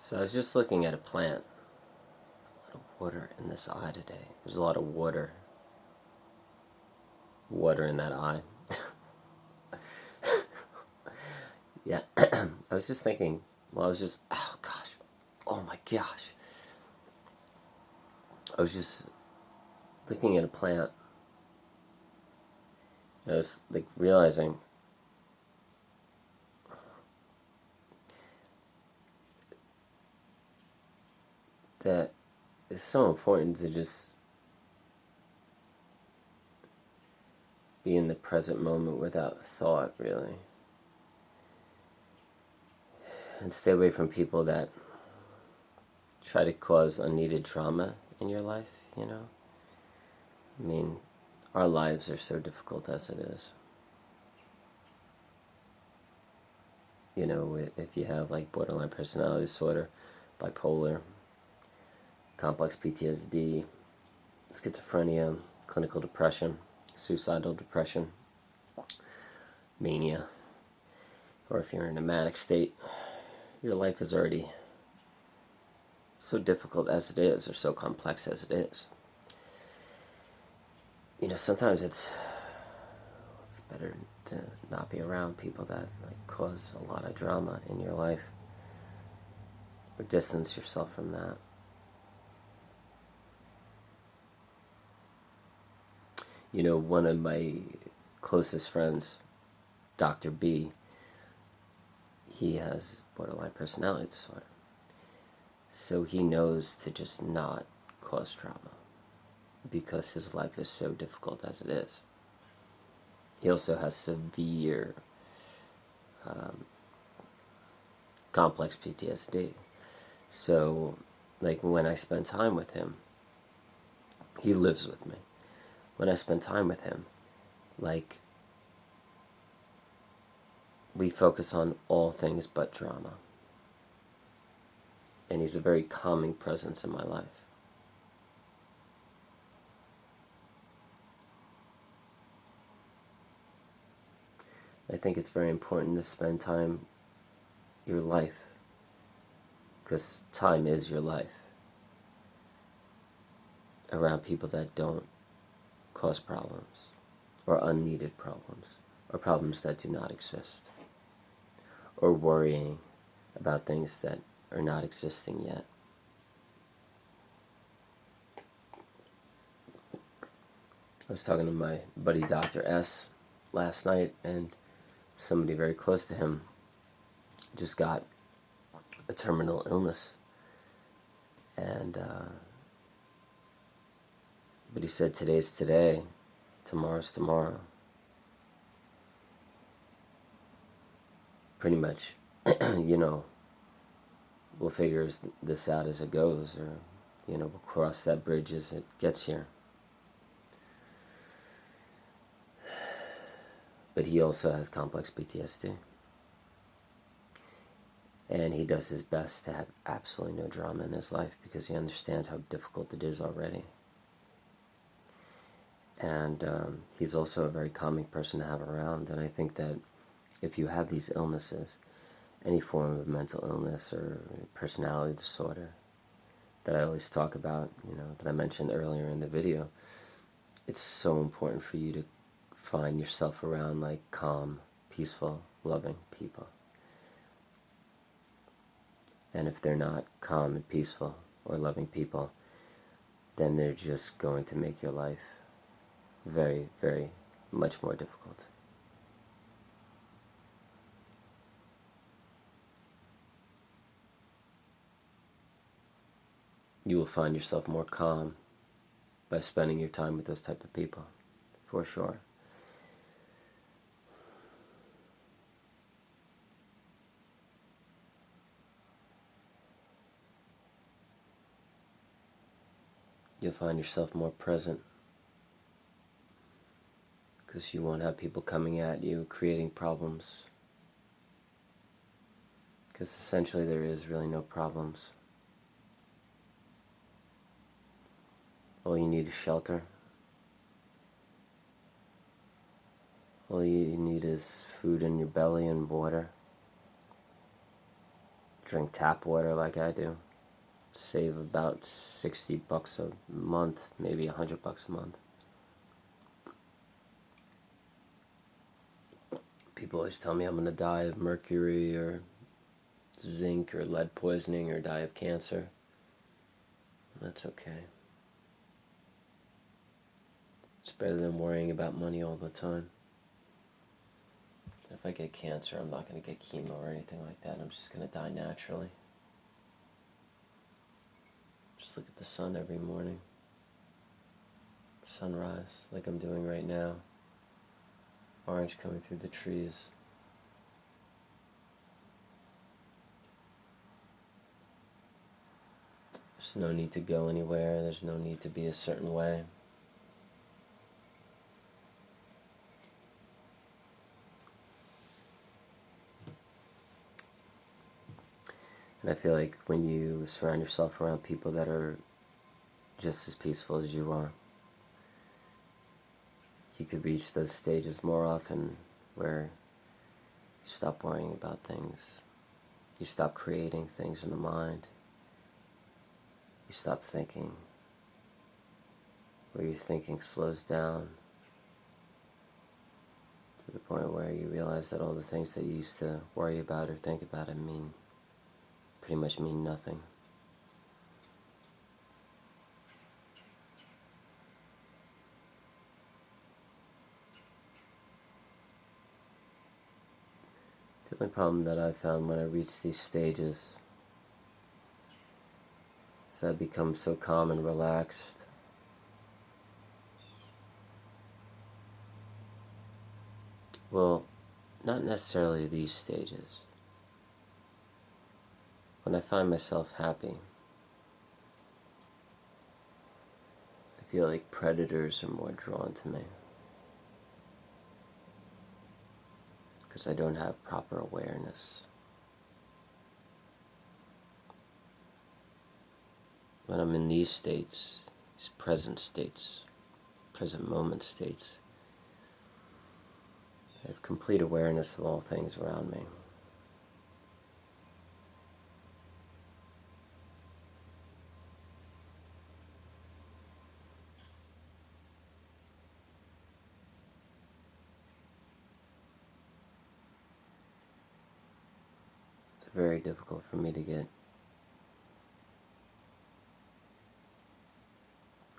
So I was just looking at a plant. A lot of water in this eye today. There's a lot of water. Water in that eye. Yeah. I was just thinking, oh gosh. Oh my gosh. I was just looking at a plant. I was like realizing that it's so important to just be in the present moment without thought, really. And stay away from people that try to cause unneeded drama in your life, you know? I mean, our lives are so difficult as it is. You know, if you have like borderline personality disorder, bipolar, complex PTSD, schizophrenia, clinical depression, suicidal depression, mania, or if you're in a manic state, your life is already so difficult as it is, or so complex as it is. You know, sometimes it's better to not be around people that like cause a lot of drama in your life, or distance yourself from that. You know, one of my closest friends, Dr. B, he has borderline personality disorder. So he knows to just not cause drama because his life is so difficult as it is. He also has severe complex PTSD. So, like, when I spend time with him, he lives with me. When I spend time with him, like, we focus on all things but drama. And he's a very calming presence in my life. I think it's very important to spend time, your life, because time is your life, around people that don't cause problems, or unneeded problems, or problems that do not exist, or worrying about things that are not existing yet. I was talking to my buddy Dr. S last night, and somebody very close to him just got a terminal illness. And, but he said today's today, tomorrow's tomorrow. Pretty much, you know, we'll figure this out as it goes, or, you know, we'll cross that bridge as it gets here. But he also has complex PTSD. And he does his best to have absolutely no drama in his life because he understands how difficult it is already. And he's also a very calming person to have around. And I think that if you have these illnesses, any form of mental illness or personality disorder that I always talk about, you know, that I mentioned earlier in the video, it's so important for you to find yourself around like calm, peaceful, loving people. And if they're not calm and peaceful or loving people, then they're just going to make your life very, very much more difficult. You will find yourself more calm by spending your time with those type of people, for sure. You'll find yourself more present because you won't have people coming at you, creating problems. Because essentially there is really no problems. All you need is shelter. All you need is food in your belly and water. drink tap water like I do. Save about $60 a month, maybe $100 a month. People always tell me I'm going to die of mercury or zinc or lead poisoning or die of cancer. That's okay. It's better than worrying about money all the time. If I get cancer, I'm not going to get chemo or anything like that. I'm just going to die naturally. Just look at the sun every morning. Sunrise, like I'm doing right now. Orange coming through the trees. There's no need to go anywhere. There's no need to be a certain way. And I feel like when you surround yourself around people that are just as peaceful as you are, you could reach those stages more often where you stop worrying about things. You stop creating things in the mind. You stop thinking. Where your thinking slows down to the point where you realize that all the things that you used to worry about or think about it pretty much mean nothing. The only problem that I found when I reach these stages is I become so calm and relaxed. Well, not necessarily these stages. When I find myself happy, I feel like predators are more drawn to me. Because I don't have proper awareness. When I'm in these states, these present moment states, I have complete awareness of all things around me. It's very difficult for me to get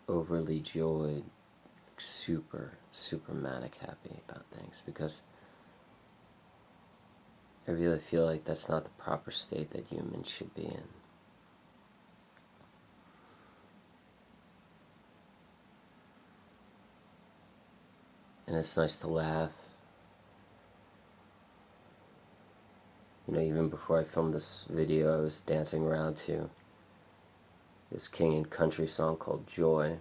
overly joyed, super manic happy about things, because I really feel like that's not the proper state that humans should be in. And it's nice to laugh. You know, even before I filmed this video, I was dancing around to this King and Country song called Joy.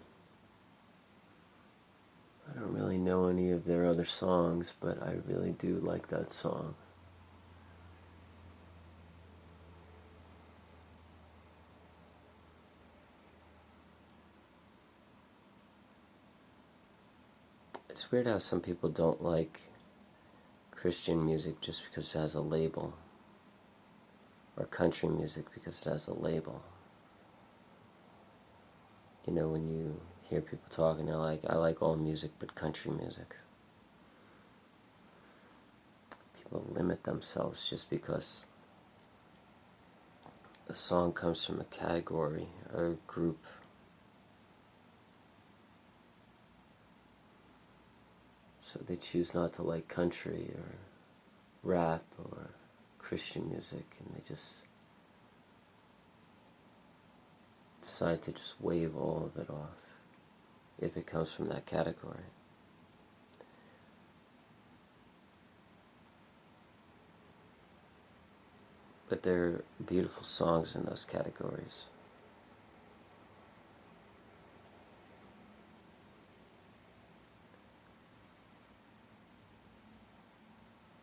I don't really know any of their other songs, but I really do like that song. It's weird how some people don't like Christian music just because it has a label, or country music because it has a label. You know, when you hear people talking, they're like, I like all music but country music. People limit themselves just because a song comes from a category or a group. So they choose not to like country or rap or Christian music, and they just decide to just wave all of it off if it comes from that category. But there are beautiful songs in those categories.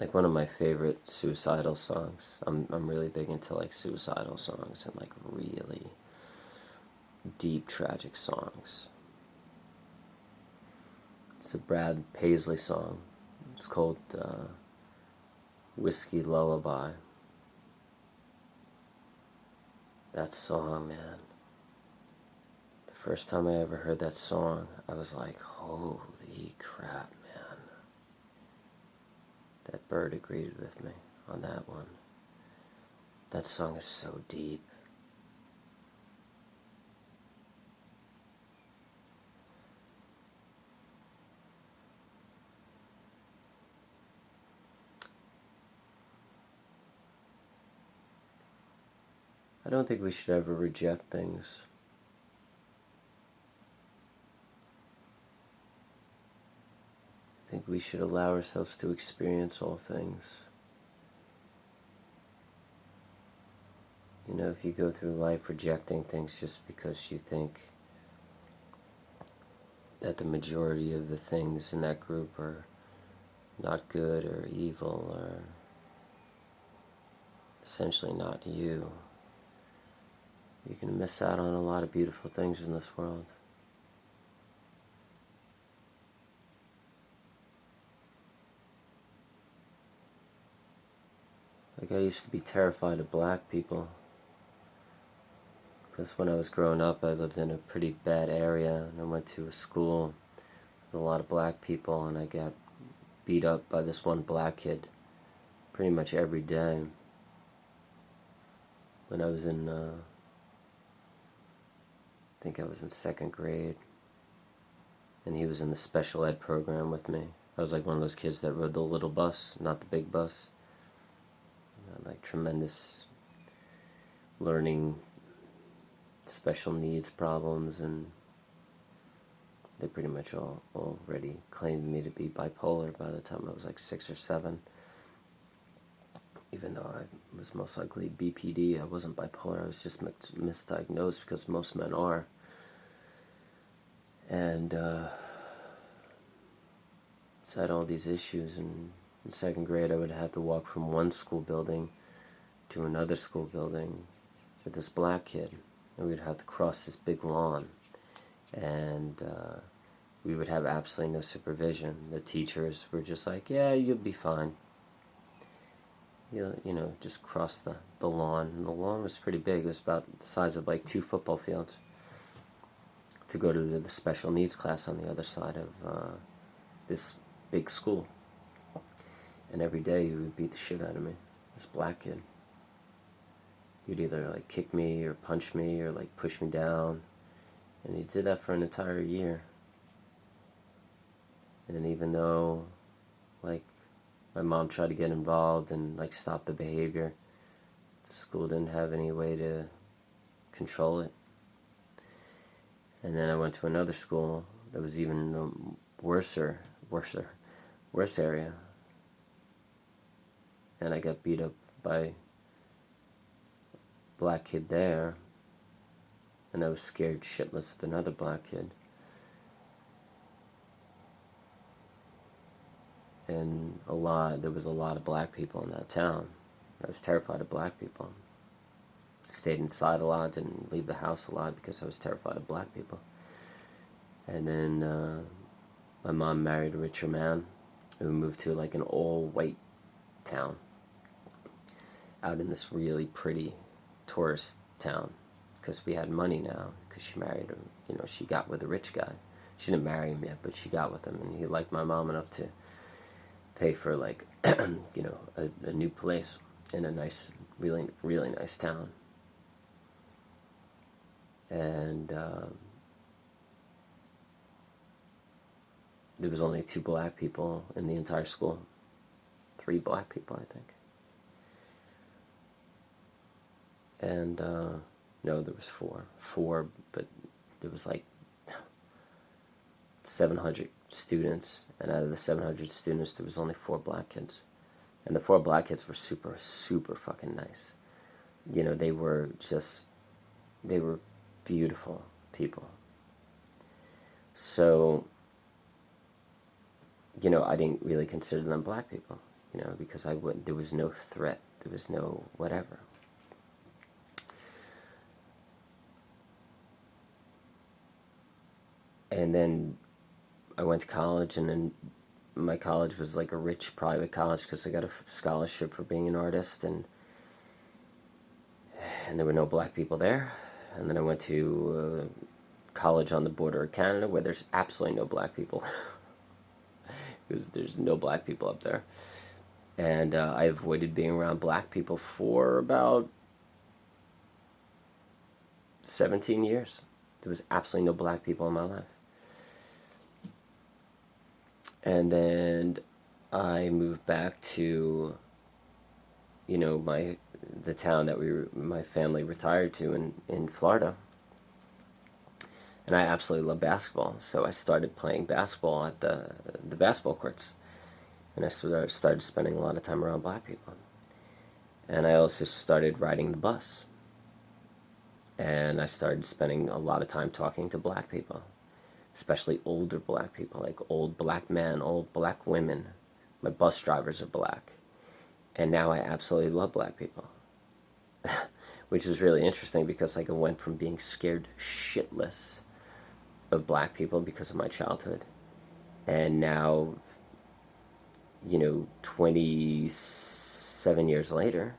Like one of my favorite Suicidal songs. I'm really big into like suicidal songs and like really deep tragic songs. It's a Brad Paisley song. It's called Whiskey Lullaby. That song, man. The first time I ever heard that song, I was like, holy crap, man. That bird agreed with me on that one. That song is so deep. I don't think we should ever reject things. I think we should allow ourselves to experience all things. You know, if you go through life rejecting things just because you think that the majority of the things in that group are not good or evil or essentially not you, you can miss out on a lot of beautiful things in this world. Like, I used to be terrified of black people because when I was growing up, I lived in a pretty bad area, and I went to a school with a lot of black people, and I got beat up by this one black kid pretty much every day. When I was in, I think I was in 2nd grade, and he was in the special ed program with me. I was like one of those kids that rode the little bus, not the big bus. Like tremendous learning, special needs problems, and they pretty much all already claimed me to be bipolar by the time I was like 6 or 7. Even though I was most likely BPD, I wasn't bipolar. I was just misdiagnosed because most men are. And so I had all these issues, and in 2nd grade I would have to walk from one school building to another school building with this black kid, and we'd have to cross this big lawn, and we would have absolutely no supervision. The teachers were just like, yeah, you'll be fine. You know, just cross the lawn, and the lawn was pretty big. It was about the size of like 2 football fields, to go to the special needs class on the other side of this big school. And every day he would beat the shit out of me, this black kid. He'd either like kick me or punch me or like push me down, and he did that for an entire year. And even though like my mom tried to get involved and like stop the behavior, the school didn't have any way to control it. And then I went to another school that was even worse area, and I got beat up by a black kid there, and I was scared shitless of another black kid. And there was a lot of black people in that town. I was terrified of black people. Stayed inside a lot, didn't leave the house a lot because I was terrified of black people. And then my mom married a richer man who moved to like an all-white town out in this really pretty tourist town, because we had money now, because she married him. You know, she got with a rich guy. She didn't marry him yet, but she got with him, and he liked my mom enough to pay for like you know, a new place in a nice, really, really nice town. And there was only 2 black people in the entire school. 3 black people, I think. And no, there was 4, but there was like 700 students, and out of the 700 students there was only 4 black kids, and the 4 black kids were super, super fucking nice. You know, they were beautiful people. So, you know, I didn't really consider them black people, you know, because there was no threat, there was no whatever. And then I went to college, and then my college was like a rich private college because I got a scholarship for being an artist, and and there were no black people there. And then I went to college on the border of Canada, where there's absolutely no black people, because there's no black people up there. And I avoided being around black people for about 17 years. There was absolutely no black people in my life. And then I moved back to, the town that my family retired to in Florida. And I absolutely love basketball, so I started playing basketball at the basketball courts. And I started spending a lot of time around black people. And I also started riding the bus. And I started spending a lot of time talking to black people, especially older black people, like old black men, old black women. My bus drivers are black. And now I absolutely love black people. Which is really interesting, because I went from being scared shitless of black people because of my childhood, and now, 27 years later,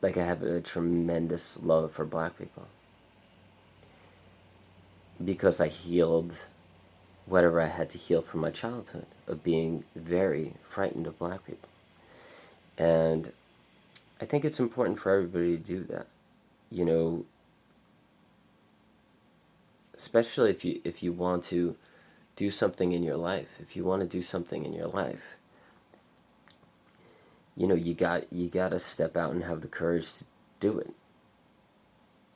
I have a tremendous love for black people, because I healed whatever I had to heal from my childhood of being very frightened of black people. And I think it's important for everybody to do that, especially if you want to do something in your life. If you want to do something in your life, you got to step out and have the courage to do it.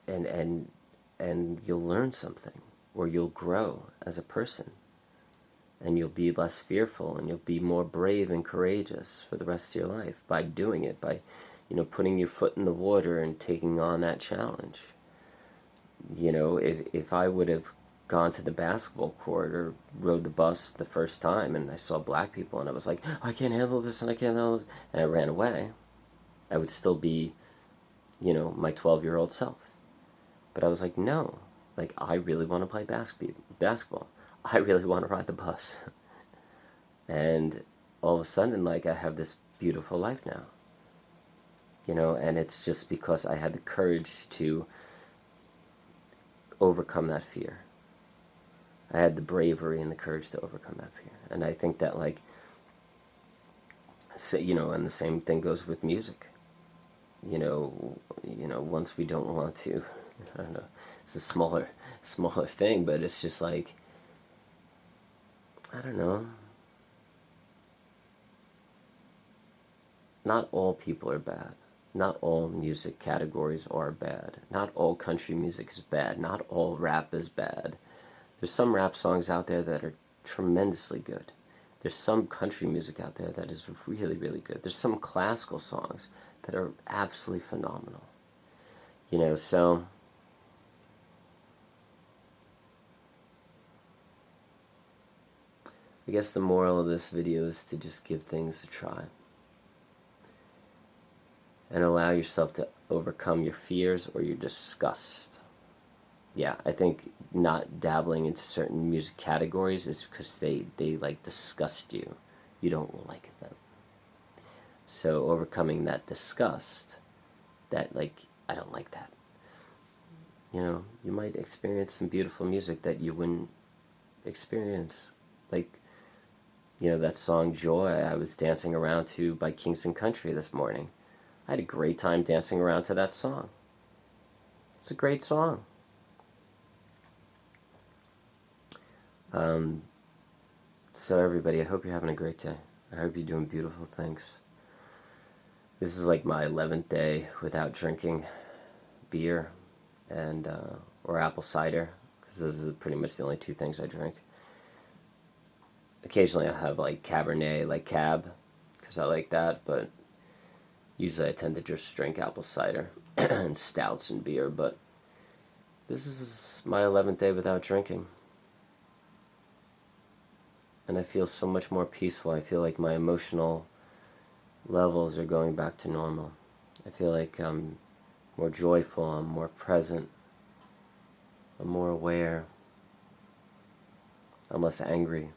And you'll learn something, or you'll grow as a person, and you'll be less fearful, and you'll be more brave and courageous for the rest of your life by doing it, by putting your foot in the water and taking on that challenge. If I would have gone to the basketball court or rode the bus the first time and I saw black people and I was like, I can't handle this and I can't handle this, and I ran away, I would still be, my 12-year-old self. But I was like, no, I really want to play basketball. I really want to ride the bus. And all of a sudden, I have this beautiful life now. And it's just because I had the courage to overcome that fear. I had the bravery and the courage to overcome that fear. And I think that, and the same thing goes with music. Once we don't want to, I don't know, it's a smaller thing, but it's just I don't know. Not all people are bad. Not all music categories are bad. Not all country music is bad. Not all rap is bad. There's some rap songs out there that are tremendously good. There's some country music out there that is really, really good. There's some classical songs that are absolutely phenomenal. So I guess the moral of this video is to just give things a try. And allow yourself to overcome your fears or your disgust. Yeah, I think not dabbling into certain music categories is because they disgust you. You don't like them. So overcoming that disgust, that I don't like that. You might experience some beautiful music that you wouldn't experience. That song Joy I was dancing around to by Kingston Country this morning. I had a great time dancing around to that song. It's a great song. So everybody, I hope you're having a great day. I hope you're doing beautiful things. This is my 11th day without drinking beer and or apple cider, because those are pretty much the only two things I drink. Occasionally I have Cabernet, Cab, because I like that, but usually I tend to just drink apple cider and stouts and beer, but this is my 11th day without drinking. And I feel so much more peaceful. I feel like my emotional levels are going back to normal. I feel like I'm more joyful, I'm more present, I'm more aware, I'm less angry.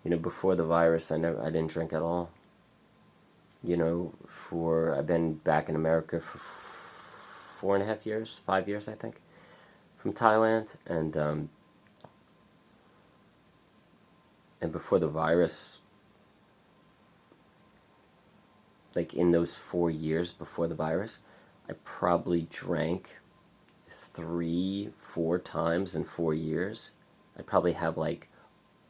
Before the virus, I didn't drink at all. I've been back in America for 4.5 years, 5 years, I think, from Thailand, and before the virus, like in those 4 years before the virus, I probably drank 3, 4 times in 4 years. I'd probably have like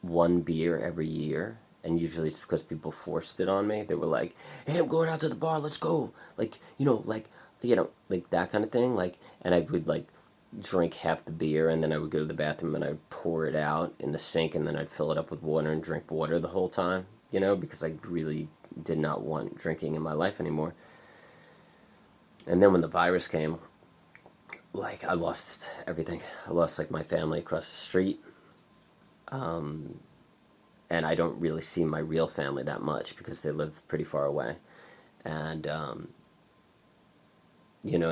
one beer every year, and usually it's because people forced it on me. They were like, "Hey, I'm going out to the bar. Let's go." Like that kind of thing. And I would like drink half the beer, and then I would go to the bathroom and I'd pour it out in the sink, and then I'd fill it up with water and drink water the whole time. Because I really did not want drinking in my life anymore. And then when the virus came, like I lost everything. I lost like my family across the street. And I don't really see my real family that much because they live pretty far away. And, and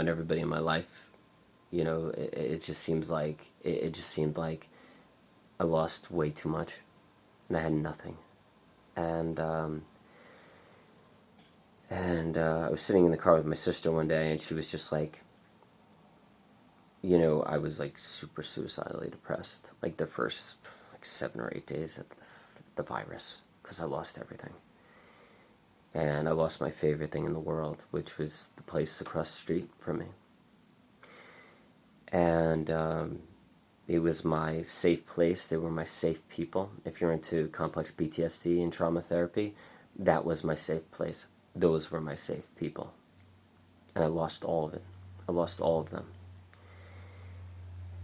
everybody in my life, it just seems like, it just seemed like I lost way too much and I had nothing. And I was sitting in the car with my sister one day, and she was just like, I was like super suicidally depressed, like the first like 7 or 8 days of the virus, because I lost everything. And I lost my favorite thing in the world, which was the place across the street from me. And it was my safe place. They were my safe people. If you're into complex PTSD and trauma therapy, that was my safe place. Those were my safe people. And I lost all of it. I lost all of them.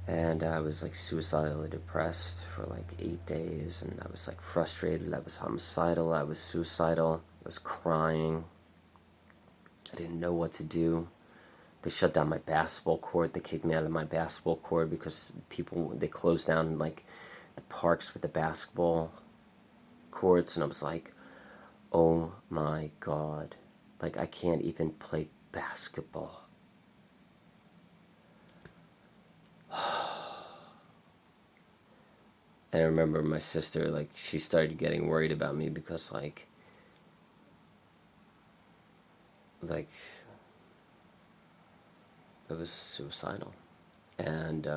And I was like suicidally depressed for like 8 days, and I was like frustrated. I was homicidal. I was suicidal. I was crying. I didn't know what to do. They shut down my basketball court. They kicked me out of my basketball court because they closed down like the parks with the basketball courts, and I was like, oh my God, like I can't even play basketball. And I remember my sister, like, she started getting worried about me because like I was suicidal. And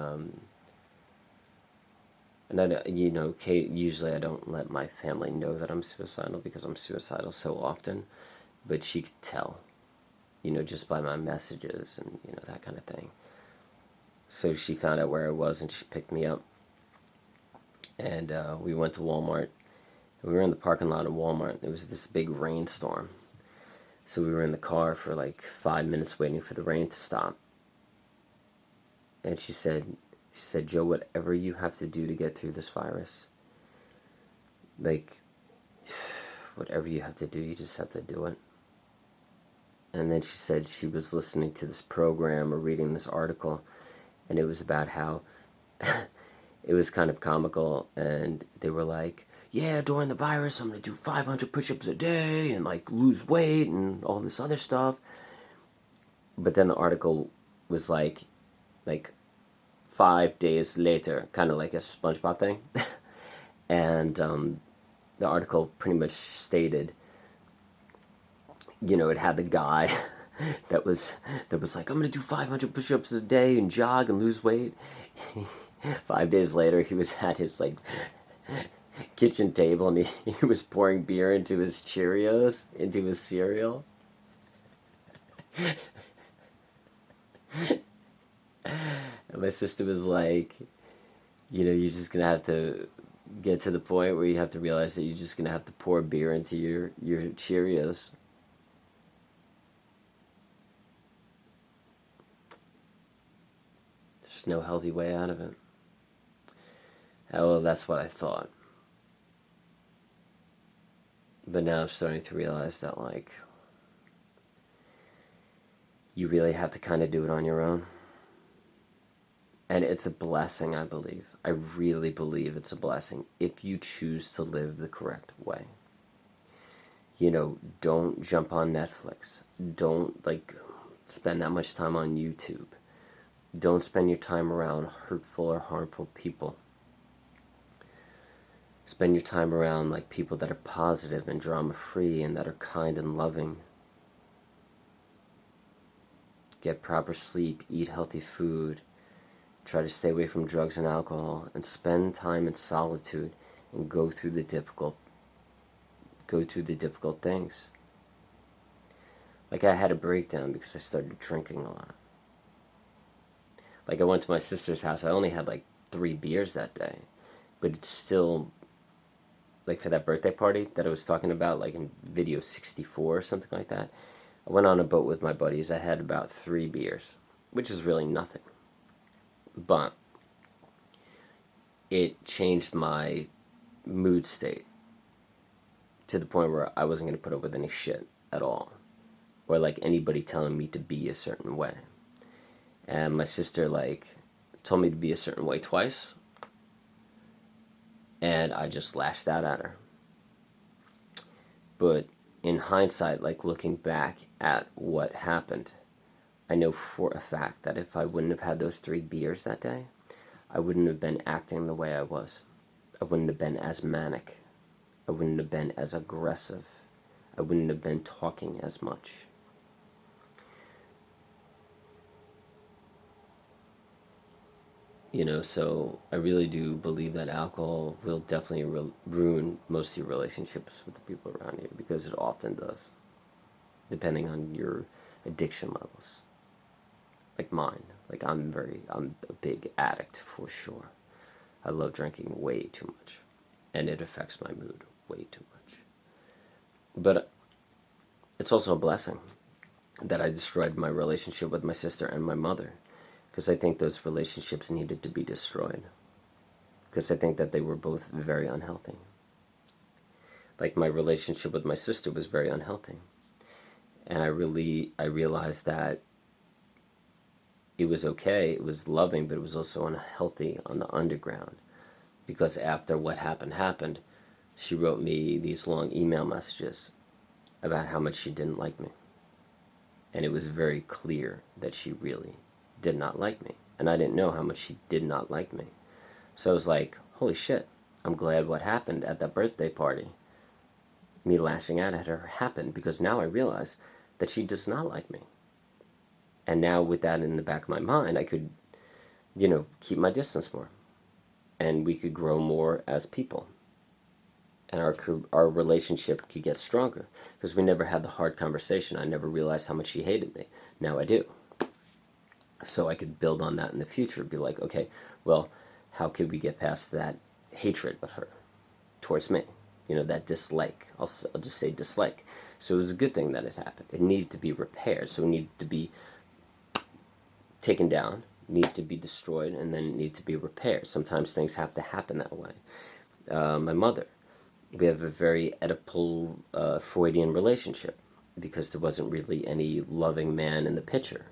usually I don't let my family know that I'm suicidal because I'm suicidal so often, but she could tell, just by my messages and, that kind of thing. So she found out where I was and she picked me up. And we went to Walmart. We were in the parking lot of Walmart. There was this big rainstorm. So we were in the car for like 5 minutes waiting for the rain to stop. And she said, Joe, whatever you have to do to get through this virus, like, whatever you have to do, you just have to do it. And then she said she was listening to this program or reading this article, and it was about how it was kind of comical, and they were like, yeah, during the virus, I'm going to do 500 push-ups a day and, like, lose weight and all this other stuff. But then the article was like 5 days later, kind of like a SpongeBob thing. And the article pretty much stated, it had the guy that was like, I'm going to do 500 push-ups a day and jog and lose weight. 5 days later, he was at his, like, kitchen table, and he was pouring beer into his Cheerios, into his cereal. And my sister was like, you're just going to have to get to the point where you have to realize that you're just going to have to pour beer into your Cheerios. There's no healthy way out of it. Well, that's what I thought. But now I'm starting to realize that, like, you really have to kind of do it on your own. And it's a blessing, I believe. I really believe it's a blessing if you choose to live the correct way. Don't jump on Netflix. Don't, like, spend that much time on YouTube. Don't spend your time around hurtful or harmful people. Spend your time around like people that are positive and drama free and that are kind and loving. Get proper sleep, eat healthy food, try to stay away from drugs and alcohol, and spend time in solitude and go through the difficult things. Like, I had a breakdown because I started drinking a lot. Like, I went to my sister's house. I only had like 3 beers that day, but it's still, like, for that birthday party that I was talking about, like in video 64 or something like that, I went on a boat with my buddies. I had about 3 beers, which is really nothing. But it changed my mood state to the point where I wasn't going to put up with any shit at all, or like anybody telling me to be a certain way. And my sister like told me to be a certain way twice, and I just lashed out at her. But in hindsight, like looking back at what happened, I know for a fact that if I wouldn't have had those 3 beers that day, I wouldn't have been acting the way I was. I wouldn't have been as manic. I wouldn't have been as aggressive. I wouldn't have been talking as much. So I really do believe that alcohol will definitely ruin most of your relationships with the people around you, because it often does, depending on your addiction levels. Like mine. Like, I'm a big addict for sure. I love drinking way too much, and it affects my mood way too much. But it's also a blessing that I destroyed my relationship with my sister and my mother, because I think those relationships needed to be destroyed, because I think that they were both very unhealthy. Like, my relationship with my sister was very unhealthy, and I realized that it was okay, it was loving, but it was also unhealthy on the underground, because after what happened, she wrote me these long email messages about how much she didn't like me. And it was very clear that she really did not like me. And I didn't know how much she did not like me. So I was like, holy shit, I'm glad what happened at that birthday party, me lashing out at her, happened, because now I realize that she does not like me. And now, with that in the back of my mind, I could, keep my distance more. And we could grow more as people. And our relationship could get stronger, because we never had the hard conversation. I never realized how much she hated me. Now I do. So I could build on that in the future. Be like, okay, well, how could we get past that hatred of her towards me? That dislike. I'll just say dislike. So it was a good thing that it happened. It needed to be repaired. So it needed to be taken down, needed to be destroyed, and then it needed to be repaired. Sometimes things have to happen that way. My mother, we have a very Oedipal Freudian relationship, because there wasn't really any loving man in the picture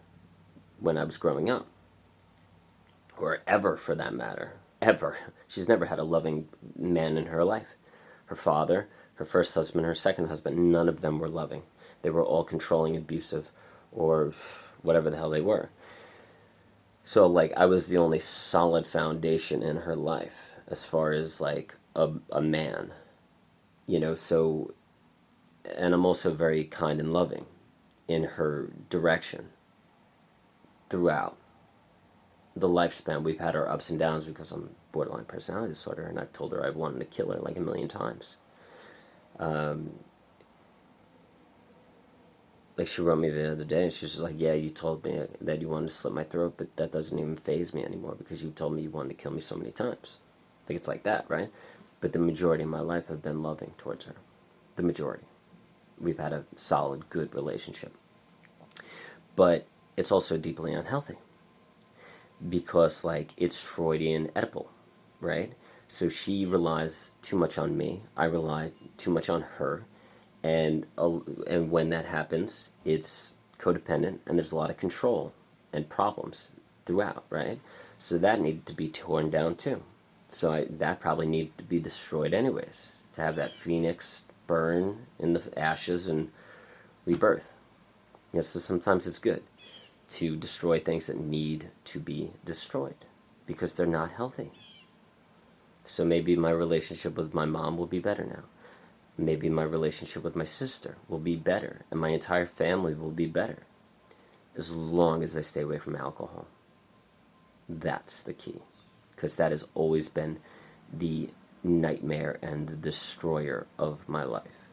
when I was growing up, or ever, for that matter. Ever. She's never had a loving man in her life. Her father, her first husband, her second husband, none of them were loving. They were all controlling, abusive, or whatever the hell they were. So, like, I was the only solid foundation in her life as far as, like, a man. So, and I'm also very kind and loving in her direction throughout the lifespan. We've had our ups and downs, because I'm borderline personality disorder, and I've told her I've wanted to kill her like a million times. Like, she wrote me the other day, and she was just like, yeah, you told me that you wanted to slit my throat, but that doesn't even faze me anymore, because you've told me you wanted to kill me so many times. I think it's like that, right? But the majority of my life have been loving towards her. The majority. We've had a solid, good relationship. But it's also deeply unhealthy, because, like, it's Freudian Oedipal, right? So she relies too much on me. I rely too much on her. And when that happens, it's codependent, and there's a lot of control and problems throughout, right? So that needed to be torn down too. So that probably needed to be destroyed anyways, to have that phoenix burn in the ashes and rebirth. So sometimes it's good to destroy things that need to be destroyed, because they're not healthy. So maybe my relationship with my mom will be better now. Maybe my relationship with my sister will be better, and my entire family will be better, as long as I stay away from alcohol. That's the key, because that has always been the nightmare and the destroyer of my life.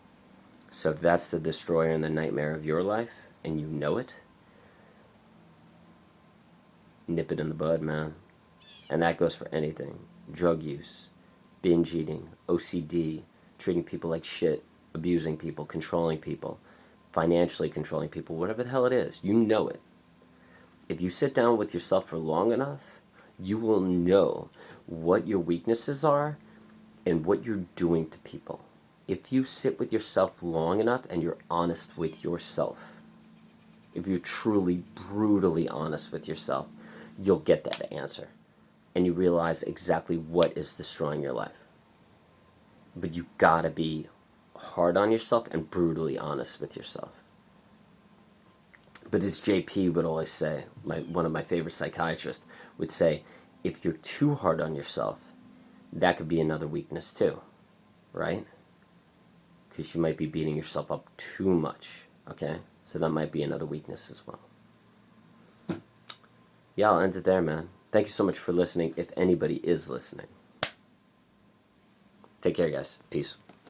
So if that's the destroyer and the nightmare of your life, and you know it, nip it in the bud, man. And that goes for anything. Drug use, binge eating, OCD, treating people like shit, abusing people, controlling people, financially controlling people, whatever the hell it is. You know it. If you sit down with yourself for long enough, you will know what your weaknesses are and what you're doing to people. If you sit with yourself long enough and you're honest with yourself, if you're truly, brutally honest with yourself, you'll get that answer. And you realize exactly what is destroying your life. But you gotta be hard on yourself and brutally honest with yourself. But as JP would always say, one of my favorite psychiatrists would say, if you're too hard on yourself, that could be another weakness too, right? Because you might be beating yourself up too much, okay? So that might be another weakness as well. Yeah, I'll end it there, man. Thank you so much for listening, if anybody is listening. Take care, guys. Peace.